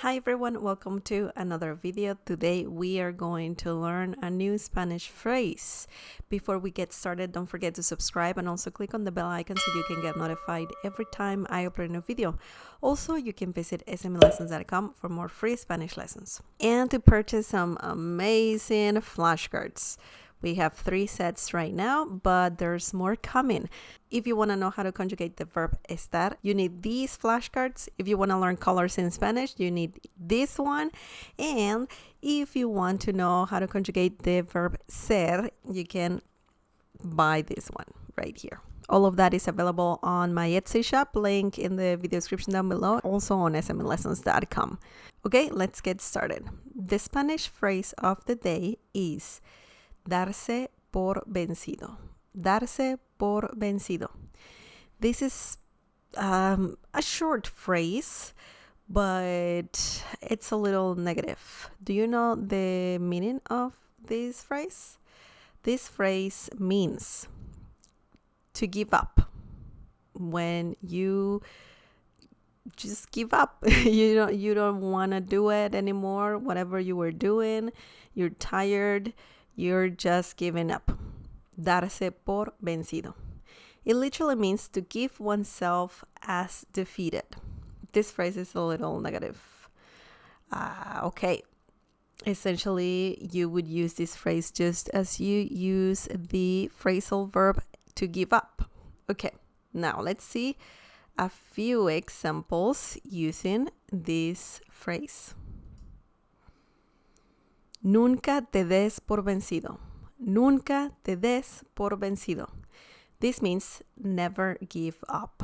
Hi everyone, welcome to another video. Today we are going to learn a new Spanish phrase. Before we get started, don't forget to subscribe and also click on the bell icon so you can get notified every time I upload a new video. Also, you can visit smlessons.com for more free Spanish lessons and to purchase some amazing flashcards. We have 3 sets right now, but there's more coming. If you want to know how to conjugate the verb estar, you need these flashcards. If you want to learn colors in Spanish, you need this one. And if you want to know how to conjugate the verb ser, you can buy this one right here. All of that is available on my Etsy shop, link in the video description down below, also on smlessons.com. Okay, let's get started. The Spanish phrase of the day is darse por vencido. Darse por vencido. This is a short phrase, but it's a little negative. Do you know the meaning of this phrase? This phrase means to give up. When you just give up, you don't want to do it anymore. Whatever you were doing, you're tired. You're just giving up. Darse por vencido. It literally means to give oneself as defeated. This phrase is a little negative. Okay. Essentially, you would use this phrase just as you use the phrasal verb to give up. Okay. Now let's see a few examples using this phrase. Nunca te des por vencido. Nunca te des por vencido. This means never give up.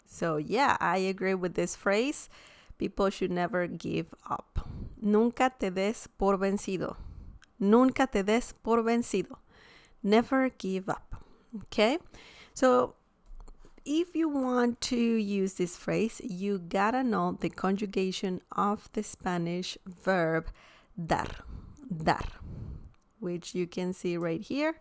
So yeah, I agree with this phrase. People should never give up. Nunca te des por vencido. Nunca te des por vencido. Never give up. Okay? So if you want to use this phrase, you gotta know the conjugation of the Spanish verb dar, which you can see right here.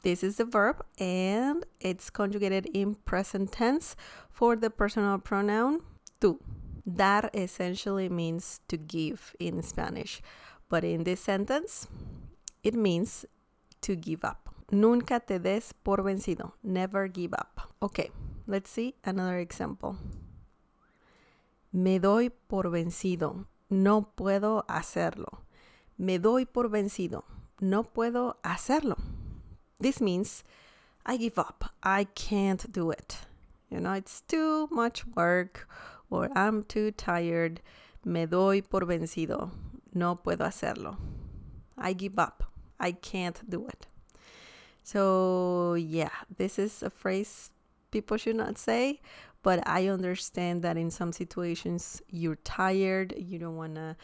This is the verb and it's conjugated in present tense for the personal pronoun tú. Dar essentially means to give in Spanish, but in this sentence, it means to give up. Nunca te des por vencido. Never give up. Okay, let's see another example. Me doy por vencido. No puedo hacerlo. Me doy por vencido. No puedo hacerlo. This means I give up. I can't do it. It's too much work or I'm too tired. Me doy por vencido. No puedo hacerlo. I give up. I can't do it. So yeah, this is a phrase people should not say. But I understand that in some situations you're tired, you don't want to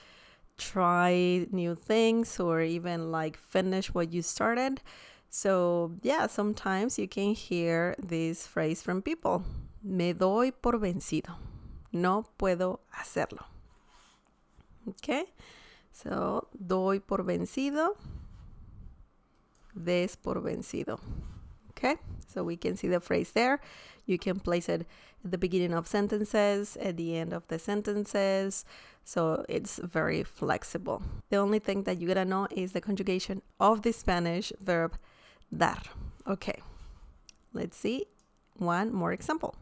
try new things or even finish what you started. So yeah, sometimes you can hear this phrase from people. Me doy por vencido. No puedo hacerlo. Okay? So, doy por vencido. Des por vencido. Okay, so we can see the phrase there. You can place it at the beginning of sentences, at the end of the sentences. So it's very flexible. The only thing that you gotta know is the conjugation of the Spanish verb dar. Okay, let's see one more example.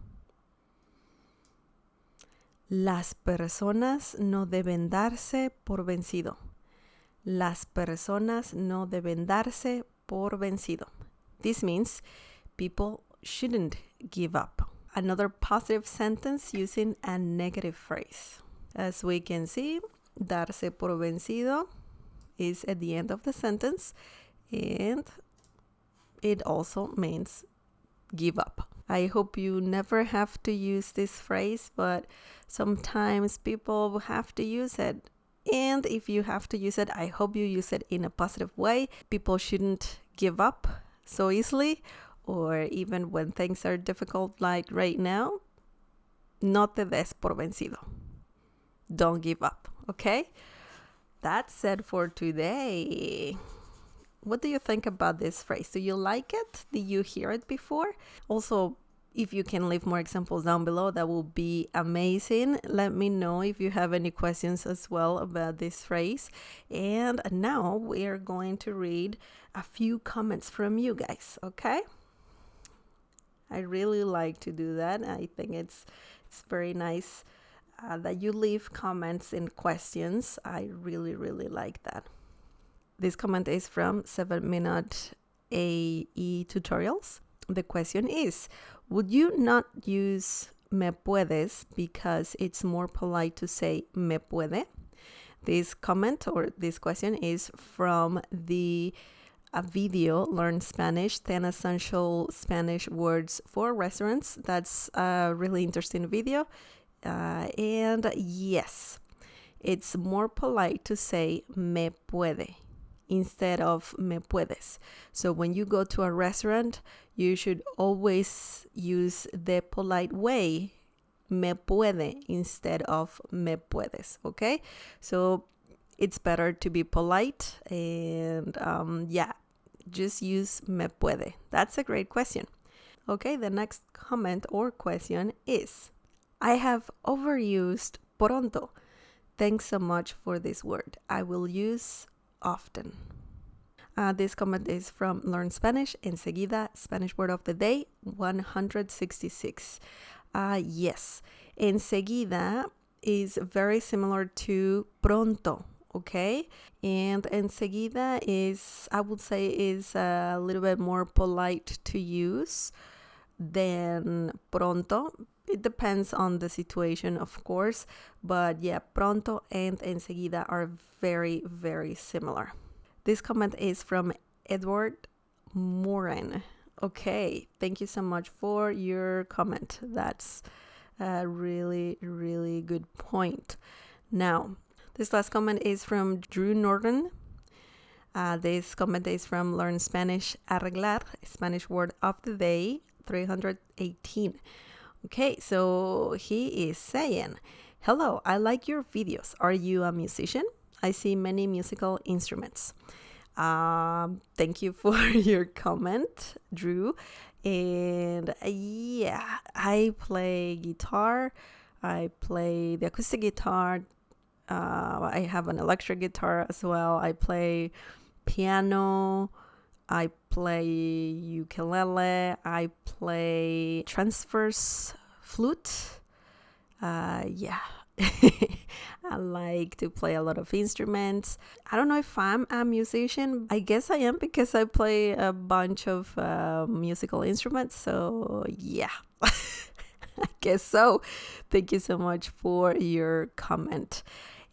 Las personas no deben darse por vencido. Las personas no deben darse por vencido. This means people shouldn't give up. Another positive sentence using a negative phrase. As we can see, darse por vencido is at the end of the sentence and it also means give up. I hope you never have to use this phrase, but sometimes people have to use it. And if you have to use it, I hope you use it in a positive way. People shouldn't give up so easily, or even when things are difficult like right now. No te des por vencido. Don't give up, okay? That's it for today. What do you think about this phrase? Do you like it? Did you hear it before? Also, If you can leave more examples down below, that will be amazing. Let me know if you have any questions as well about this phrase. And now we are going to read a few comments from you guys, okay? I really like to do that. I think it's very nice that you leave comments and questions. I really like that. This comment is from 7-Minute AE Tutorials. The question is, would you not use me puedes because it's more polite to say me puede? This comment or this question is from the video Learn Spanish 10 Essential Spanish Words for Restaurants. That's a really interesting video. And yes, it's more polite to say me puede instead of me puedes. So when you go to a restaurant, you should always use the polite way, me puede, instead of me puedes, okay? So it's better to be polite and yeah, just use me puede. That's a great question. Okay, the next comment or question is, I have overused pronto. Thanks so much for this word. I will use often. This comment is from Learn Spanish. Enseguida, Spanish word of the day, 166. Yes, enseguida is very similar to pronto, okay? And enseguida is, I would say, is a little bit more polite to use than pronto. It depends on the situation, of course, but yeah, pronto and enseguida are very similar. This comment is from Edward Moran. Okay, thank you so much for your comment. That's a really good point. Now, this last comment is from Drew Norton. This comment is from Learn Spanish Arreglar, Spanish word of the day, 318. Okay, so he is saying, hello, I like your videos. Are you a musician? I see many musical instruments. Thank you for your comment, Drew. And yeah, I play guitar. I play the acoustic guitar. I have an electric guitar as well. I play piano. I play ukulele. I play transverse flute. Yeah. I like to play a lot of instruments. I don't know if I'm a musician. I guess I am because I play a bunch of musical instruments. So yeah, I guess so. Thank you so much for your comment.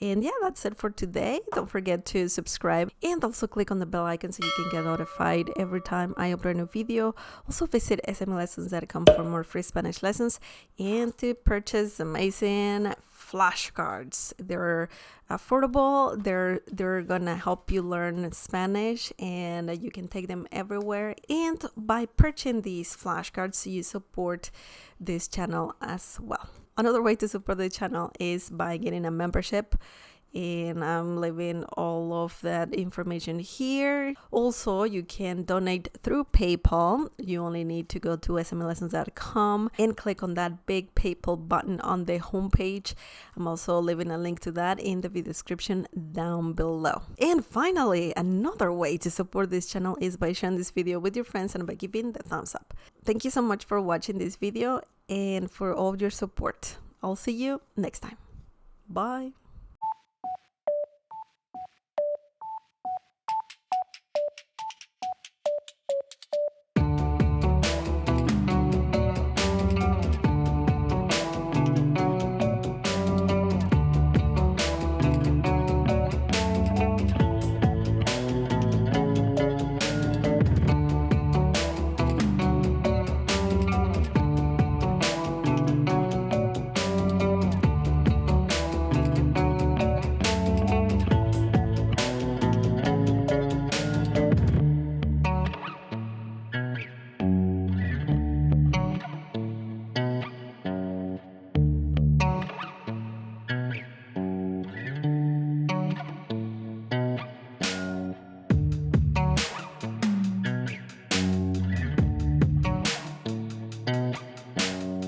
And yeah, that's it for today. Don't forget to subscribe and also click on the bell icon so you can get notified every time I upload a new video. Also visit smlessons.com for more free Spanish lessons and to purchase amazing flashcards. They're affordable. They're gonna help you learn Spanish and you can take them everywhere. And by purchasing these flashcards, you support this channel as well. Another way to support the channel is by getting a membership, and I'm leaving all of that information here. Also, you can donate through PayPal. You only need to go to smlessons.com and click on that big PayPal button on the homepage. I'm also leaving a link to that in the video description down below. And finally, another way to support this channel is by sharing this video with your friends and by giving the thumbs up. Thank you so much for watching this video and for all your support. I'll see you next time. Bye.